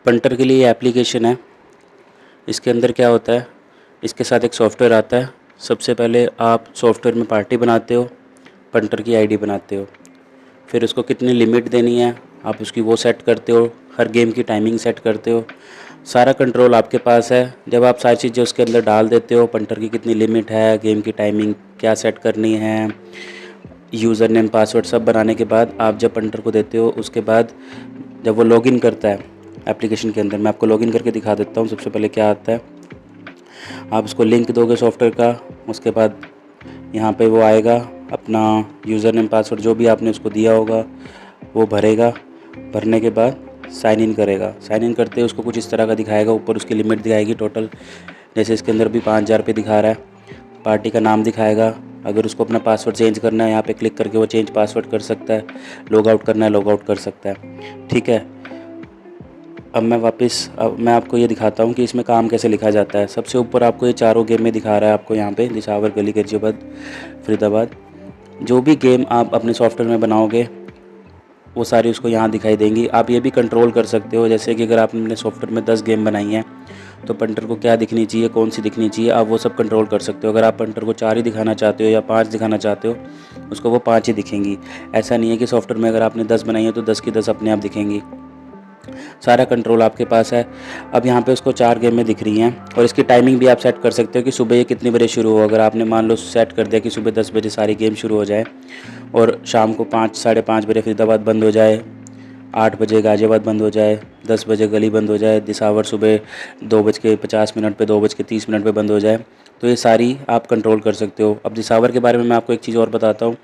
Punter के लिए ये एप्लीकेशन है। इसके अंदर क्या होता है, इसके साथ एक सॉफ्टवेयर आता है। सबसे पहले आप सॉफ्टवेयर में पार्टी बनाते हो, पंटर की आईडी बनाते हो, फिर उसको कितनी लिमिट देनी है आप उसकी वो सेट करते हो, हर गेम की टाइमिंग सेट करते हो। सारा कंट्रोल आपके पास है। जब आप सारी चीज़ें उसके अंदर डाल देते हो, पंटर की कितनी लिमिट है, गेम की टाइमिंग क्या सेट करनी है, यूज़र नेम पासवर्ड सब बनाने के बाद आप जब पंटर को देते हो, उसके बाद जब वो लॉगिन करता है एप्लीकेशन के अंदर, मैं आपको लॉगिन करके दिखा देता हूँ। सबसे पहले क्या आता है, आप उसको लिंक दोगे सॉफ्टवेयर का, उसके बाद यहाँ पे वो आएगा, अपना यूज़र नेम पासवर्ड जो भी आपने उसको दिया होगा वो भरेगा। भरने के बाद साइन इन करेगा। साइन इन करते ही उसको कुछ इस तरह का दिखाएगा, ऊपर उसकी लिमिट दिखाएगी टोटल। जैसे इसके अंदर भी 5,000 रुपये दिखा रहा है। पार्टी का नाम दिखाएगा। अगर उसको अपना पासवर्ड चेंज करना है, यहाँ पे क्लिक करके वो चेंज पासवर्ड कर सकता है। लॉग आउट करना है, लॉग आउट कर सकता है। ठीक है, अब मैं आपको ये दिखाता हूँ कि इसमें काम कैसे लिखा जाता है। सबसे ऊपर आपको ये चारों गेम में दिखा रहा है, आपको यहाँ पे दिसावर, गली गाजियाबाद, फरीदाबाद। जो भी गेम आप अपने सॉफ्टवेयर में बनाओगे वो सारी उसको यहाँ दिखाई देंगी। आप ये भी कंट्रोल कर सकते हो, जैसे कि अगर आपने अपने सॉफ्टवेयर में 10 गेम बनाई हैं तो पंटर को क्या दिखनी चाहिए, कौन सी दिखनी चाहिए, आप वो सब कंट्रोल कर सकते हो। अगर आप पंटर को 4 ही दिखाना चाहते हो या 5 दिखाना चाहते हो, उसको वो 5 ही दिखेंगी। ऐसा नहीं है कि सॉफ्टवेयर में अगर आपने 10 बनाई है तो 10 की 10 अपने आप दिखेंगी। सारा कंट्रोल आपके पास है। अब यहाँ पे उसको 4 गेम में दिख रही हैं, और इसकी टाइमिंग भी आप सेट कर सकते हो कि सुबह ये कितने बजे शुरू हो। अगर आपने मान लो सेट कर दिया कि सुबह 10 बजे सारी गेम शुरू हो जाए और शाम को 5 साढ़े 5 बजे फरीदाबाद बंद हो जाए, 8 बजे गाजियाबाद बंद हो जाए, 10 बजे गली बंद हो जाए, दिसावर सुबह 2:50 पे 2:30 पे बंद हो जाए, तो ये सारी आप कंट्रोल कर सकते हो। अब दिसावर के बारे में मैं आपको एक चीज़ और बताता हूँ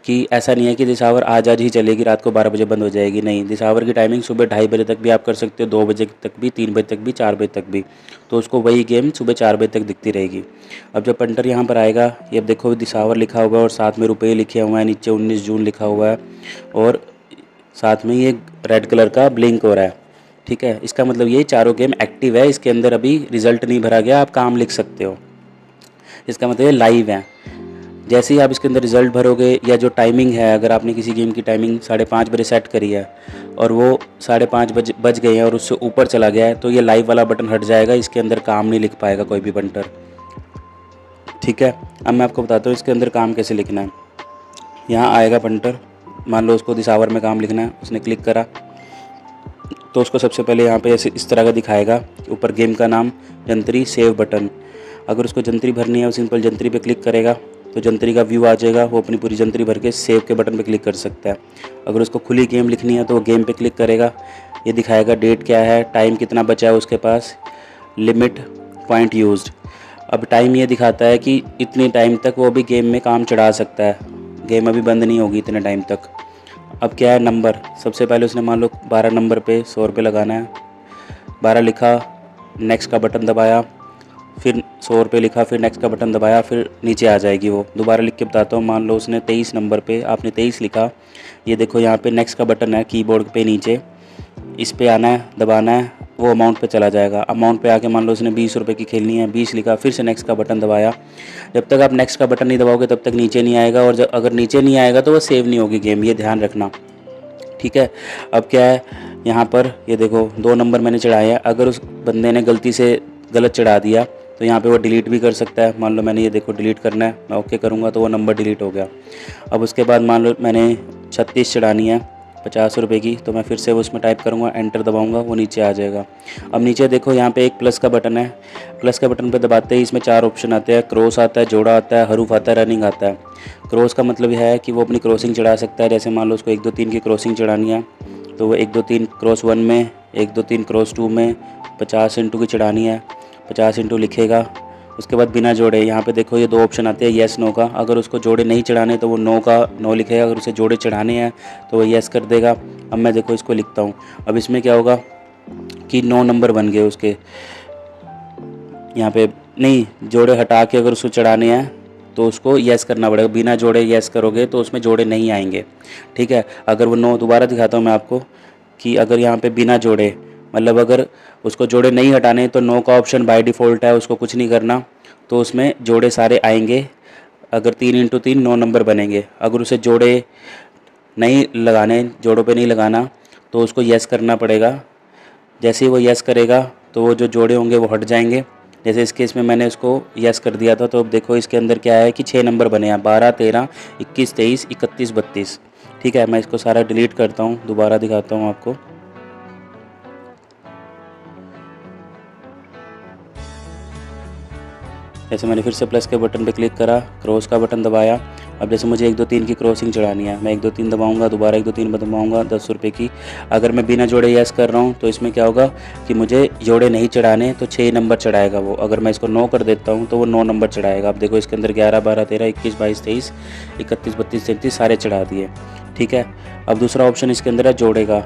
कि ऐसा नहीं है कि दिसावर आज ही चलेगी, रात को 12 बजे बंद हो जाएगी। नहीं, दिसावर की टाइमिंग सुबह 2:30 बजे तक भी आप कर सकते हो, 2 बजे तक भी, 3 बजे तक भी, 4 बजे तक भी। तो उसको वही गेम सुबह 4 बजे तक दिखती रहेगी। अब जब पंटर यहाँ पर आएगा, ये अब देखो दिसावर लिखा हुआ है और साथ में रुपये लिखे हुए हैं, नीचे 19 जून लिखा हुआ है और साथ में ये रेड कलर का ब्लिंक हो रहा है। ठीक है, इसका मतलब ये चारों गेम एक्टिव है। इसके अंदर अभी रिजल्ट नहीं भरा गया, आप काम लिख सकते हो। इसका मतलब ये लाइव है। जैसे ही आप इसके अंदर रिजल्ट भरोगे या जो टाइमिंग है, अगर आपने किसी गेम की टाइमिंग 5:30 बजे सेट करी है और वो 5:30 बज गए हैं और उससे ऊपर चला गया है, तो ये लाइव वाला बटन हट जाएगा। इसके अंदर काम नहीं लिख पाएगा कोई भी पंटर। ठीक है, अब मैं आपको बताता हूँ इसके अंदर काम कैसे लिखना है। यहाँ आएगा पंटर, मान लो उसको दिसावर में काम लिखना है, उसने क्लिक करा तो उसको सबसे पहले यहाँ पे ऐसे इस तरह का दिखाएगा, ऊपर गेम का नाम, जंत्री, सेव बटन। अगर उसको जंत्री भरनी है, वो सिंपल जंत्री पे क्लिक करेगा तो जंत्री का व्यू आ जाएगा। वो अपनी पूरी जंत्री भर के सेव के बटन पे क्लिक कर सकता है। अगर उसको खुली गेम लिखनी है तो वो गेम पे क्लिक करेगा, ये दिखाएगा डेट क्या है, टाइम कितना बचा है उसके पास, लिमिट, पॉइंट यूज्ड। अब टाइम ये दिखाता है कि इतनी टाइम तक वो भी गेम में काम चढ़ा सकता है, गेम अभी बंद नहीं होगी इतने टाइम तक। अब क्या है नंबर, सबसे पहले उसने मान लो 12 नंबर पे 100 रुपये लगाना है। 12 लिखा, नेक्स्ट का बटन दबाया, फिर 100 रुपये लिखा, फिर नेक्स्ट का बटन दबाया, फिर नीचे आ जाएगी वो। दोबारा लिख के बताता हूँ, मान लो उसने 23 नंबर पे, आपने 23 लिखा, ये देखो यहाँ पे नेक्स्ट का बटन है कीबोर्ड पे नीचे, इस पे आना है, दबाना है, वो अमाउंट पे चला जाएगा। अमाउंट पे आके मान लो उसने 20 रुपये की खेलनी है, 20 लिखा, फिर से नेक्स्ट का बटन दबाया। जब तक आप नेक्स्ट का बटन नहीं दबाओगे तब तक नीचे नहीं आएगा, और जब अगर नीचे नहीं आएगा तो वो सेव नहीं होगी गेम, ये ध्यान रखना। ठीक है, अब क्या है यहाँ पर, ये देखो 2 नंबर मैंने चढ़ाए हैं। अगर उस बंदे ने गलती से गलत चढ़ा दिया तो यहाँ पे वो डिलीट भी कर सकता है। मान लो मैंने ये देखो डिलीट करना है, मैं ओके करूँगा तो वो नंबर डिलीट हो गया। अब उसके बाद मान लो मैंने 36 चढ़ानी है 50 रुपये की, तो मैं फिर से वो उसमें टाइप करूँगा, एंटर दबाऊँगा, वो नीचे आ जाएगा। अब नीचे देखो यहाँ पे एक प्लस का बटन है, प्लस का बटन पे दबाते ही इसमें 4 ऑप्शन आते हैं, क्रॉस आता है, जोड़ा आता है, हरूफ आता है, रनिंग आता है। क्रॉस का मतलब यह है कि वो अपनी क्रॉसिंग चढ़ा सकता है। जैसे मान लो उसको 1 2 3 की क्रॉसिंग चढ़ानी है तो वो 1 2 3 क्रॉस 1 में, 1 2 3 क्रॉस 2 में 50 इंटू की चढ़ानी है, 50 इंटू लिखेगा। उसके बाद बिना जोड़े, यहाँ पे देखो ये 2 ऑप्शन आते हैं येस नो का। अगर उसको जोड़े नहीं चढ़ाने तो वो नो का नो लिखेगा, अगर उसे जोड़े चढ़ाने हैं तो वो येस कर देगा। अब मैं देखो इसको लिखता हूँ, अब इसमें क्या होगा कि 9 नंबर बन गए उसके। यहाँ पे नहीं, जोड़े हटा के अगर उसको चढ़ाने हैं तो उसको येस करना पड़ेगा, बिना जोड़े येस करोगे तो उसमें जोड़े नहीं आएंगे। ठीक है, अगर वो 9, दोबारा दिखाता हूँ मैं आपको कि अगर यहाँ पे बिना जोड़े, मतलब अगर उसको जोड़े नहीं हटाने तो नो का ऑप्शन बाय डिफ़ॉल्ट है, उसको कुछ नहीं करना, तो उसमें जोड़े सारे आएंगे। अगर 3 इंटू 3 9 नंबर बनेंगे। अगर उसे जोड़े नहीं लगाने, जोड़ों पे नहीं लगाना, तो उसको येस करना पड़ेगा। जैसे ही वो यस करेगा तो वो जो जोड़े होंगे वो हट जाएंगे। जैसे इस केस में मैंने उसको यस कर दिया था, तो अब देखो इसके अंदर क्या है कि 6 नंबर बने हैं, 12, 13, 21, 23, 31, 32। ठीक है, मैं इसको सारा डिलीट करता हूँ, दोबारा दिखाता हूँ आपको। जैसे मैंने फिर से प्लस के बटन पे क्लिक करा, क्रॉस का बटन दबाया। अब जैसे मुझे 1 2 3 की क्रॉसिंग चढ़ानी है, मैं 1 2 3 दबाऊंगा, दोबारा 1 2 3 दबाऊंगा, 10 रुपये की। अगर मैं बिना जोड़े यस कर रहा हूँ तो इसमें क्या होगा कि मुझे जोड़े नहीं चढ़ाने, तो 6 नंबर चढ़ाएगा वो। अगर मैं इसको 9 कर देता हूँ तो वो 9 नंबर चढ़ाएगा। अब देखो इसके अंदर 11, 12, 13, 21, 22, 23, 31, 32, 33 सारे चढ़ा दिए। ठीक है, अब दूसरा ऑप्शन इसके अंदर है जोड़े का।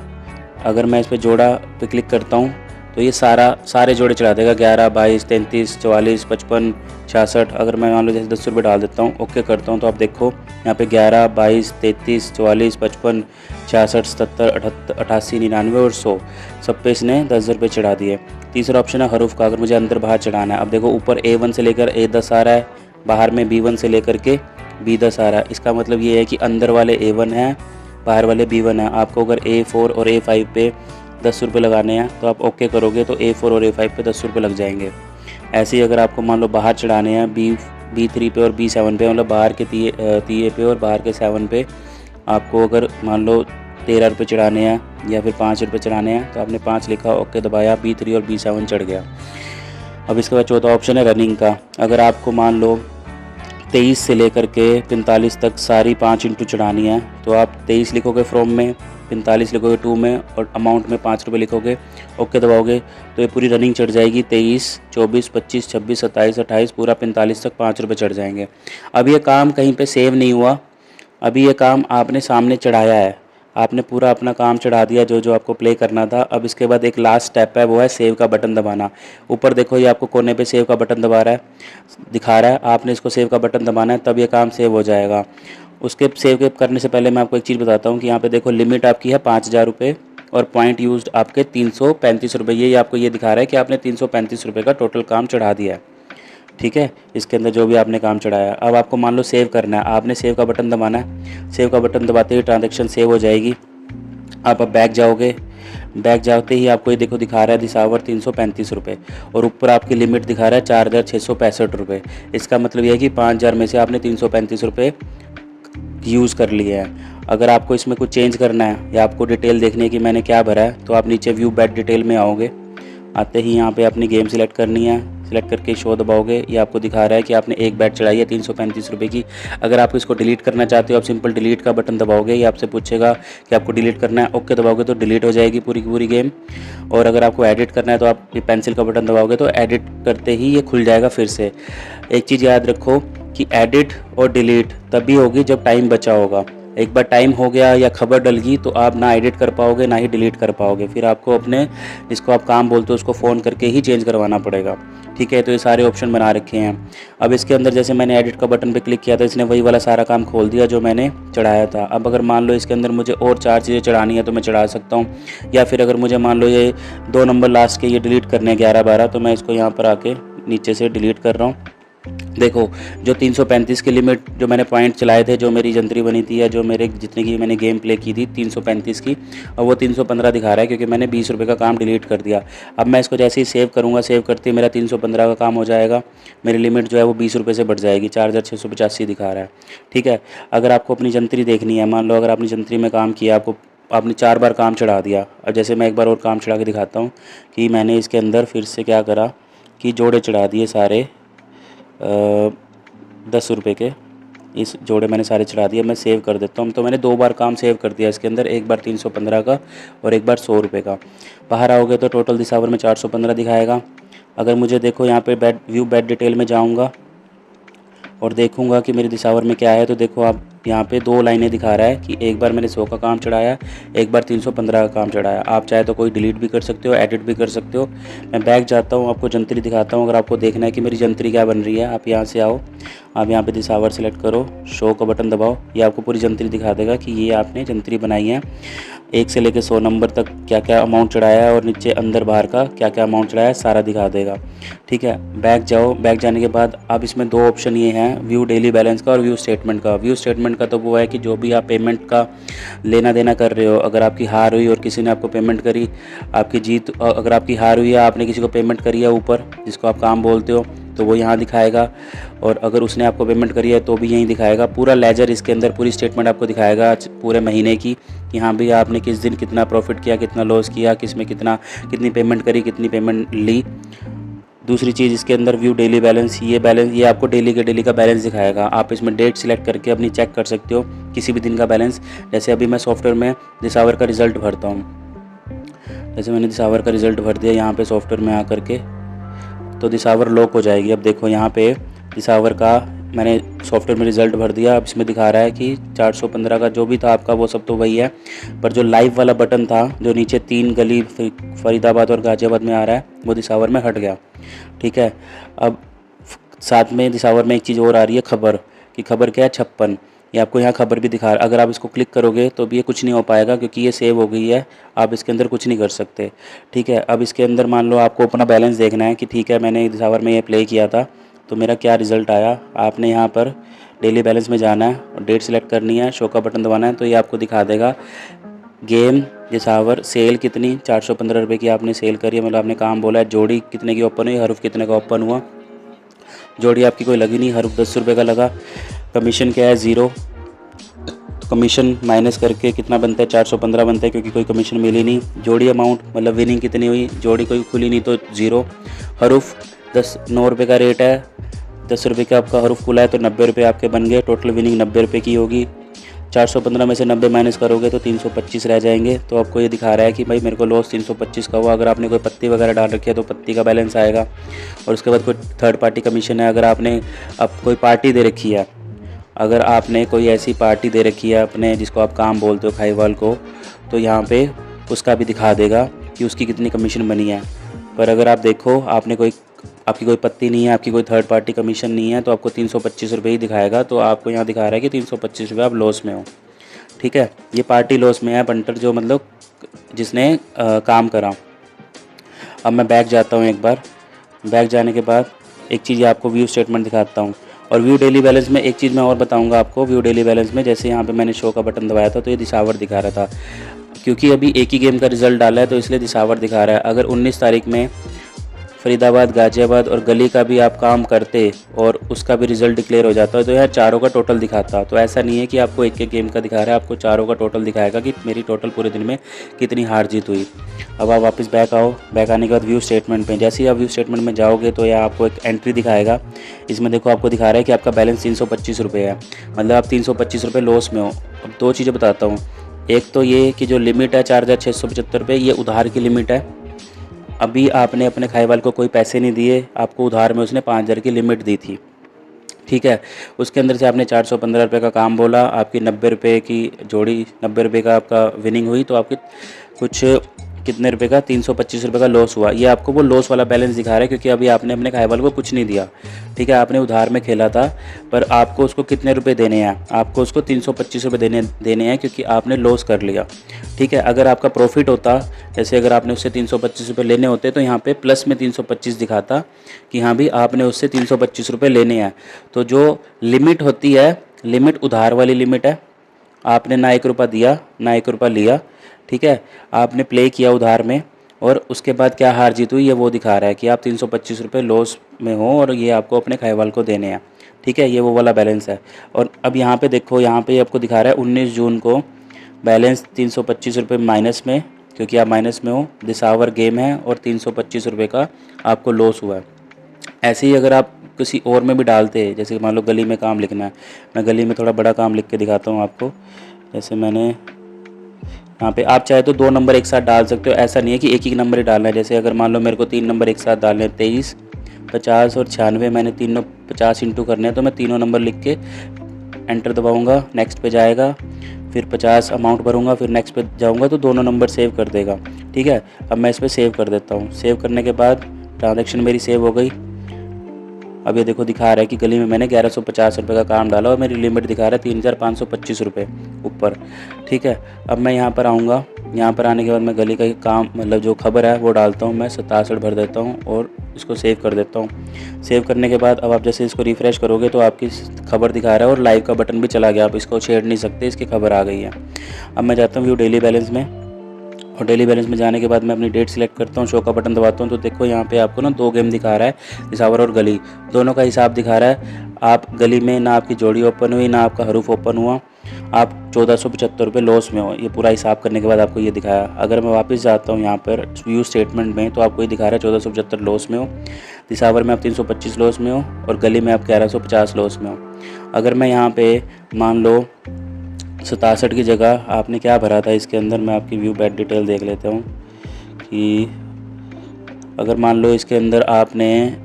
अगर मैं इस पर जोड़ा पे क्लिक करता हूँ तो ये सारे जोड़े चढ़ा देगा, 11, 22, 33, 44, 55, 66। अगर मैं मान लो जैसे 10 रुपये डाल देता हूँ, ओके करता हूँ, तो आप देखो यहाँ पे 11, 22, 33, 44, 55, 66, 77, 78, 88, 99 और 100 सब पे इसने 10 रुपये चढ़ा दिए। तीसरा ऑप्शन है हरूफ का। अगर मुझे अंदर बाहर चढ़ाना है, अब देखो ऊपर A1 से लेकर A10 आ रहा है, बाहर में B1 से लेकर के B10 आ रहा है। इसका मतलब ये है कि अंदर वाले A1 हैं, बाहर वाले B1 हैं। आपको अगर A4 और A5 पे 10 रुपये लगाने हैं तो आप ओके करोगे तो A4 और A5 पे 10 रुपये लग जाएंगे। ऐसे ही अगर आपको मान लो बाहर चढ़ाने हैं B3 पे और B7 पे, मतलब बाहर के तीए पे और बाहर के 7 पे, आपको अगर मान लो 13 रुपये चढ़ाने हैं या फिर 5 रुपये चढ़ाने हैं तो आपने 5 लिखा, ओके दबाया, B3 और B7 चढ़ गया। अब इसके बाद चौथा ऑप्शन है रनिंग का। अगर आपको मान लो 23 से लेकर के 45 तक सारी 5 इंटू चढ़ानी है तो आप 23 लिखोगे फ्रॉम में, 45 लिखोगे टू में और अमाउंट में 5 रुपये लिखोगे, ओके दबाओगे तो ये पूरी रनिंग चढ़ जाएगी। 23, 24, 25, 26, 27, 28 पूरा 45 तक 5 रुपये चढ़ जाएंगे। अब ये काम कहीं पे सेव नहीं हुआ, अभी ये काम आपने सामने चढ़ाया है, आपने पूरा अपना काम चढ़ा दिया जो जो आपको प्ले करना था। अब इसके बाद एक लास्ट स्टेप है, वो है सेव का बटन दबाना। ऊपर देखो ये आपको कोने पे सेव का बटन दबा रहा है, दिखा रहा है, आपने इसको सेव का बटन दबाना है, तब ये काम सेव हो जाएगा। उसके सेव करने से पहले मैं आपको एक चीज़ बताता हूँ कि यहाँ पे देखो लिमिट आपकी है 5,000 रुपये और पॉइंट यूज्ड आपके 335 रुपये। ये आपको ये दिखा रहा है कि आपने 335 रुपये का टोटल काम चढ़ा दिया है। ठीक है, इसके अंदर जो भी आपने काम चढ़ाया। अब आपको मान लो सेव करना है, आपने सेव का बटन दबाना है। सेव का बटन दबाते ही ट्रांजैक्शन सेव हो जाएगी। आप अब बैक जाओगे, बैक जाते ही आपको ये देखो दिखा रहा है दिसावर 335 रुपये और ऊपर आपकी लिमिट दिखा रहा है 4,665 रुपये। इसका मतलब ये है कि 5,000 में से आपने 335 रुपये यूज़ कर लिए हैं। अगर आपको इसमें कुछ चेंज करना है या आपको डिटेल देखनी है कि मैंने क्या भरा है, तो आप नीचे व्यू बैट डिटेल में आओगे। आते ही यहाँ पे अपनी गेम सिलेक्ट करनी है, सिलेक्ट करके शो दबाओगे। ये आपको दिखा रहा है कि आपने एक बैट चढ़ाई है 335 रुपये की। अगर आप इसको डिलीट करना चाहते हो, आप सिंपल डिलीट का बटन दबाओगे। ये आपसे पूछेगा कि आपको डिलीट करना है, ओके दबाओगे तो डिलीट हो जाएगी पूरी की पूरी गेम। और अगर आपको एडिट करना है तो आप ये पेंसिल का बटन दबाओगे तो एडिट करते ही ये खुल जाएगा फिर से। एक चीज़ याद रखो कि एडिट और डिलीट तभी होगी जब टाइम बचा होगा। एक बार टाइम हो गया या खबर डल गई तो आप ना एडिट कर पाओगे ना ही डिलीट कर पाओगे, फिर आपको अपने जिसको आप काम बोलते हो उसको फ़ोन करके ही चेंज करवाना पड़ेगा। ठीक है, तो ये सारे ऑप्शन बना रखे हैं। अब इसके अंदर जैसे मैंने एडिट का बटन पे क्लिक किया था, इसने वही वाला सारा काम खोल दिया जो मैंने चढ़ाया था। अब अगर मान लो इसके अंदर मुझे और 4 चीज़ें चढ़ानी है तो मैं चढ़ा सकता हूँ, या फिर अगर मुझे मान लो ये 2 नंबर लास्ट के ये डिलीट करने हैं 11, 12, तो मैं इसको यहाँ पर आके नीचे से डिलीट कर रहा हूँ। देखो जो 335 की लिमिट जो मैंने पॉइंट चलाए थे, जो मेरी जंतरी बनी थी या जो मेरे जितने की मैंने गेम प्ले की थी 335 की, और वो 315 दिखा रहा है क्योंकि मैंने 20 रुपये का काम डिलीट कर दिया। अब मैं इसको जैसे ही सेव करूँगा, सेव करते ही मेरा 315 का काम हो जाएगा। मेरी लिमिट जो है वो 20 रुपये से बढ़ जाएगी, 4,685 दिखा रहा है। ठीक है, अगर आपको अपनी जंतरी देखनी है, मान लो अगर आपने जंतरी में काम किया, आपने 4 बार काम चढ़ा दिया। अब जैसे मैं एक बार और काम चढ़ा के दिखाता हूँ कि मैंने इसके अंदर फिर से क्या करा कि जोड़े चढ़ा दिए सारे 10 रुपये के, इस जोड़े मैंने सारे चढ़ा दिए। मैं सेव कर देता हूँ, तो मैंने 2 बार काम सेव कर दिया इसके अंदर, एक बार 315 का और एक बार 100 रुपये का। बाहर आओगे तो टोटल दिसावर में 415 दिखाएगा। अगर मुझे देखो यहाँ पे व्यू बैट डिटेल में जाऊँगा और देखूंगा कि मेरे दिसावर में क्या है, तो देखो आप यहाँ पे 2 लाइनें दिखा रहा है कि एक बार मैंने 100 का काम चढ़ाया, एक बार 315 का काम चढ़ाया। आप चाहे तो कोई डिलीट भी कर सकते हो, एडिट भी कर सकते हो। मैं बैक जाता हूँ, आपको जंतरी दिखाता हूँ। अगर आपको देखना है कि मेरी जंतरी क्या बन रही है, आप यहाँ से आओ, आप यहाँ पे दिसावर सेलेक्ट करो, शो का बटन दबाओ। ये आपको पूरी जंतरी दिखा देगा कि ये आपने जंतरी बनाई है। 1 से लेकर 100 नंबर तक क्या क्या अमाउंट चढ़ाया है और नीचे अंदर बाहर का क्या क्या अमाउंट चढ़ाया है, सारा दिखा देगा। ठीक है, बैक जाओ। बैक जाने के बाद अब इसमें 2 ऑप्शन ये हैं, व्यू डेली बैलेंस का और व्यू स्टेटमेंट का। व्यू स्टेटमेंट पेमेंट का तो वो है कि जो भी आप पेमेंट का लेना देना कर रहे हो, अगर आपकी हार हुई और किसी ने आपको पेमेंट करी, आपकी जीत, अगर आपकी हार हुई है, आपने किसी को पेमेंट करी है ऊपर जिसको आप काम बोलते हो, तो वो यहाँ दिखाएगा, और अगर उसने आपको पेमेंट करी है तो भी यहीं दिखाएगा। पूरा लेजर इसके अंदर, पूरी स्टेटमेंट आपको दिखाएगा पूरे महीने की कि हाँ भी आपने किस दिन कितना प्रॉफिट किया, कितना लॉस किया, किस में कितनी पेमेंट करी, कितनी पेमेंट ली। दूसरी चीज़ इसके अंदर व्यू डेली बैलेंस, ये आपको डेली के डेली का बैलेंस दिखाएगा। आप इसमें डेट सिलेक्ट करके अपनी चेक कर सकते हो किसी भी दिन का बैलेंस। जैसे अभी मैं सॉफ्टवेयर में दिस आवर का रिज़ल्ट भरता हूँ, जैसे मैंने दिस आवर का रिज़ल्ट भर दिया यहाँ पे सॉफ्टवेयर में आकर के, तो दिस आवर लॉक हो जाएगी। अब देखो यहाँ पे दिस आवर का मैंने सॉफ्टवेयर में रिज़ल्ट भर दिया। अब इसमें दिखा रहा है कि 415 का जो भी था आपका वो सब तो वही है, पर जो लाइव वाला बटन था जो नीचे 3 गली फरीदाबाद और गाज़ियाबाद में आ रहा है वो दिस आवर में हट गया। ठीक है, अब साथ में दिस आवर में एक चीज़ और आ रही है, खबर की। खबर क्या है? 56। ये आपको यहाँ खबर भी दिखा रहा है। अगर आप इसको क्लिक करोगे तो भी ये कुछ नहीं हो पाएगा क्योंकि ये सेव हो गई है, आप इसके अंदर कुछ नहीं कर सकते। ठीक है, अब इसके अंदर मान लो आपको अपना बैलेंस देखना है कि ठीक है मैंने दिस आवर में ये प्ले किया था तो मेरा क्या रिज़ल्ट आया। आपने यहाँ पर डेली बैलेंस में जाना है और डेट सेलेक्ट करनी है, शो का बटन दबाना है, तो ये आपको दिखा देगा गेम दिस आवर, सेल कितनी 415 रुपये की आपने सेल करी है, मतलब आपने काम बोला है। जोड़ी कितने की ओपन हुई, हरूफ कितने का ओपन हुआ, जोड़ी आपकी कोई लगी नहीं, हरूफ 10 रुपये का लगा। कमीशन क्या है? 0। तो कमीशन माइनस करके कितना बनता है? 415 बनता है क्योंकि कोई कमीशन मिली नहीं। जोड़ी अमाउंट मतलब विनिंग कितनी हुई, जोड़ी कोई खुली नहीं तो 0। हरूफ 9 रुपये का रेट है, 10 रुपये का आपका हरूफ खुला है तो 90 रुपये आपके बन गए। टोटल विनिंग 90 रुपये की होगी। 415 में से 90 माइनस करोगे तो 325 रह जाएंगे। तो आपको ये दिखा रहा है कि भाई मेरे को लॉस 325 का हुआ। अगर आपने कोई पत्ती वगैरह डाल रखी है तो पत्ती का बैलेंस आएगा। और उसके बाद कोई थर्ड पार्टी कमीशन है, अगर आपने अब कोई पार्टी दे रखी है, अगर आपने कोई ऐसी पार्टी दे रखी है अपने जिसको आप काम बोलते हो खाईवाल को, तो यहाँ पे उसका भी दिखा देगा कि उसकी कितनी कमीशन बनी है। पर अगर आप देखो आपकी कोई पत्ती नहीं है, आपकी कोई थर्ड पार्टी कमीशन नहीं है, तो आपको 325 रुपये ही दिखाएगा। तो आपको यहाँ दिखा रहा है कि 325 रुपये आप लॉस में हो। ठीक है, ये पार्टी लॉस में है पंटर जो मतलब जिसने काम करा। अब मैं बैक जाता हूँ एक बार। बैक जाने के बाद एक चीज़ आपको व्यू स्टेटमेंट दिखाता हूँ। और व्यू डेली बैलेंस में एक चीज़ मैं और बताऊँगा आपको। व्यू डेली बैलेंस में जैसे यहाँ पे मैंने शो का बटन दबाया था तो ये दिस आवर दिखा रहा था, क्योंकि अभी एक ही गेम का रिजल्ट डाला है तो इसलिए दिस आवर दिखा रहा है। अगर 19 तारीख में फरीदाबाद, गाज़ियाबाद और गली का भी आप काम करते और उसका भी रिज़ल्ट डिक्लेयर हो जाता है तो यहाँ चारों का टोटल दिखाता। तो ऐसा नहीं है कि आपको एक एक गेम का दिखा रहा है, आपको चारों का टोटल दिखाएगा कि मेरी टोटल पूरे दिन में कितनी हार जीत हुई। अब आप वापस बैक आओ। बैक आने के बाद व्यू स्टेटमेंट में, जैसे ही आप व्यू स्टेटमेंट में जाओगे तो यह आपको एक एंट्री दिखाएगा। इसमें देखो आपको दिखा रहा है कि आपका बैलेंस 325 रुपये है, मतलब आप 325 रुपये लॉस में हो। अब 2 चीज़ें बताता हूँ। एक तो ये कि जो लिमिट है 4,675 रुपये, ये उधार की लिमिट है। अभी आपने अपने खाईवाल को कोई पैसे नहीं दिए, आपको उधार में उसने 5,000 की लिमिट दी थी। ठीक है, उसके अंदर से आपने 415 रुपये का काम बोला, आपकी 90 रुपये की जोड़ी, 90 रुपये का आपका विनिंग हुई, तो आपकी कुछ कितने रुपए का 325 रुपये का लॉस हुआ। ये आपको वो लॉस वाला बैलेंस दिखा रहा है क्योंकि अभी आपने अपने खाईवाल को कुछ नहीं दिया। ठीक है, आपने उधार में खेला था, पर आपको उसको कितने रुपए देने हैं? आपको उसको 325 रुपये देने हैं क्योंकि आपने लॉस कर लिया। ठीक है, अगर आपका प्रॉफिट होता, जैसे अगर आपने उससे 325 रुपये लेने होते तो यहाँ पे प्लस में 325 दिखाता कि हाँ भी आपने उससे 325 रुपये लेने हैं। तो जो लिमिट होती है, लिमिट उधार वाली लिमिट है। आपने ना 1 रुपया दिया ना 1 रुपया लिया। ठीक है, आपने प्ले किया उधार में और उसके बाद क्या हार जीत हुई ये वो दिखा रहा है कि आप 325 रुपये लॉस में हो और ये आपको अपने खाईवाल को देने हैं। ठीक है, ये वो वाला बैलेंस है। और अब यहाँ पे देखो, यहाँ पे आपको दिखा रहा है 19 जून को बैलेंस 325 रुपये माइनस में, क्योंकि आप माइनस में हो। दिस आवर गेम है और 325 रुपये का आपको लॉस हुआ है। ऐसे ही अगर आप किसी और में भी डालते हैं, जैसे मान लो गली में काम लिखना है, मैं गली में थोड़ा बड़ा काम लिख के दिखाता हूँ आपको। जैसे मैंने यहाँ पे, आप चाहे तो 2 नंबर एक साथ डाल सकते हो, ऐसा नहीं है कि एक ही नंबर ही डालना है। जैसे अगर मान लो मेरे को 3 नंबर एक साथ डालने हैं, 23, 50 और 96, मैंने तीनों 50 इंटू करने हैं, तो मैं तीनों नंबर लिख के एंटर दबाऊँगा, नेक्स्ट पे जाएगा, फिर 50 अमाउंट भरूँगा, फिर नेक्स्ट पे जाऊँगा तो दोनों नंबर सेव कर देगा। ठीक है, अब मैं इस पर सेव कर देता हूँ। सेव करने के बाद ट्रांजेक्शन मेरी सेव हो गई। अब ये देखो दिखा रहा है कि गली में मैंने 1150 रुपये का काम डाला और मेरी लिमिट दिखा रहा है 3,525 रुपये ऊपर। ठीक है, अब मैं यहाँ पर आऊँगा। यहाँ पर आने के बाद मैं गली का काम मतलब जो खबर है वो डालता हूँ, मैं 67 भर देता हूँ और इसको सेव कर देता हूँ। सेव करने के बाद अब आप जैसे इसको रिफ़्रेश करोगे तो आपकी खबर दिखा रहा है और लाइव का बटन भी चला गया, आप इसको छेड़ नहीं सकते, इसकी खबर आ गई है। अब मैं जाता हूँ व्यू डेली बैलेंस में, और डेली बैलेंस में जाने के बाद मैं अपनी डेट सिलेक्ट करता हूँ, शो का बटन दबाता हूँ, तो देखो यहाँ पे आपको ना 2 गेम दिखा रहा है, दिसावर और गली, दोनों का हिसाब दिखा रहा है। आप गली में ना आपकी जोड़ी ओपन हुई ना आपका हरूफ ओपन हुआ, आप 1475 रुपये लॉस में हो। ये पूरा हिसाब करने के बाद आपको ये दिखाया। अगर मैं वापस जाता हूँ यहाँ पर व्यू स्टेटमेंट में, तो आपको ये दिखा रहा है 1475 लॉस में हो, दिसावर में आप 325 लॉस में हो, और गली में आप 1150 लॉस में हो। अगर मैं यहाँ पे मान लो 67 की जगह आपने क्या भरा था इसके अंदर, मैं आपकी व्यू बैट डिटेल देख लेता हूँ कि अगर मान लो इसके अंदर आपने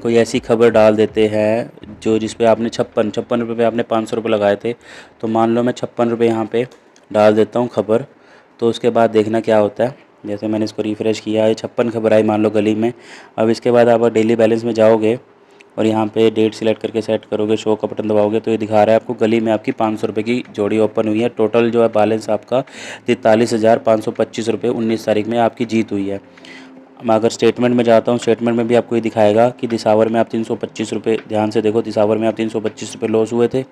कोई ऐसी खबर डाल देते हैं जो जिस पे आपने 56 रुपये पे आपने 500 रुपये लगाए थे, तो मान लो मैं 56 रुपये यहाँ पे डाल देता हूँ खबर, तो उसके बाद देखना क्या होता है। जैसे मैंने इसको रिफ़्रेश किया, ये 56 खबर आई मान लो गली में। अब इसके बाद आप डेली बैलेंस में जाओगे और यहाँ पे डेट सिलेक्ट करके सेट करोगे, शो का बटन दबाओगे, तो ये दिखा रहा है आपको गली में आपकी 500 रुपये की जोड़ी ओपन हुई है। टोटल जो है बैलेंस आपका 43,525 रुपये 19 तारीख में आपकी जीत हुई है। मैं अगर स्टेटमेंट में जाता हूँ, स्टेटमेंट में भी आपको ये दिखाएगा कि दिसावर में आप 325 रुपये, ध्यान से देखो, दिसावर में आप 325 रुपये लॉस हुए थे।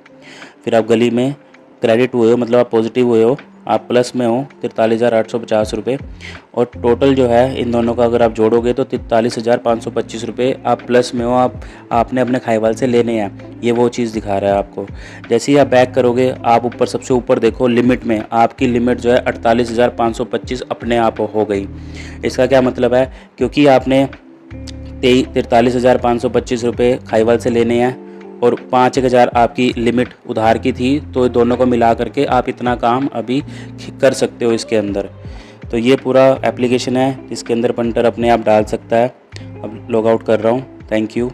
फिर आप गली में क्रेडिट हुए हो, मतलब आप पॉजिटिव हुए हो, आप प्लस में हो 43,850 रुपये। और टोटल जो है इन दोनों का अगर आप जोड़ोगे तो 43,525 रुपये आप प्लस में हो, आपने अपने खाईवाल से लेने हैं। ये वो चीज़ दिखा रहा है आपको। जैसे ही आप बैक करोगे, आप ऊपर सबसे ऊपर देखो लिमिट में, आपकी लिमिट जो है 48,525 अपने आप हो गई। इसका क्या मतलब है, क्योंकि आपने 43,525 रुपये खाईवाल से लेने हैं और 5,000 आपकी लिमिट उधार की थी, तो दोनों को मिला करके आप इतना काम अभी कर सकते हो इसके अंदर। तो ये पूरा एप्लीकेशन है, इसके अंदर पंटर अपने आप डाल सकता है। अब लॉग आउट कर रहा हूँ। Thank you.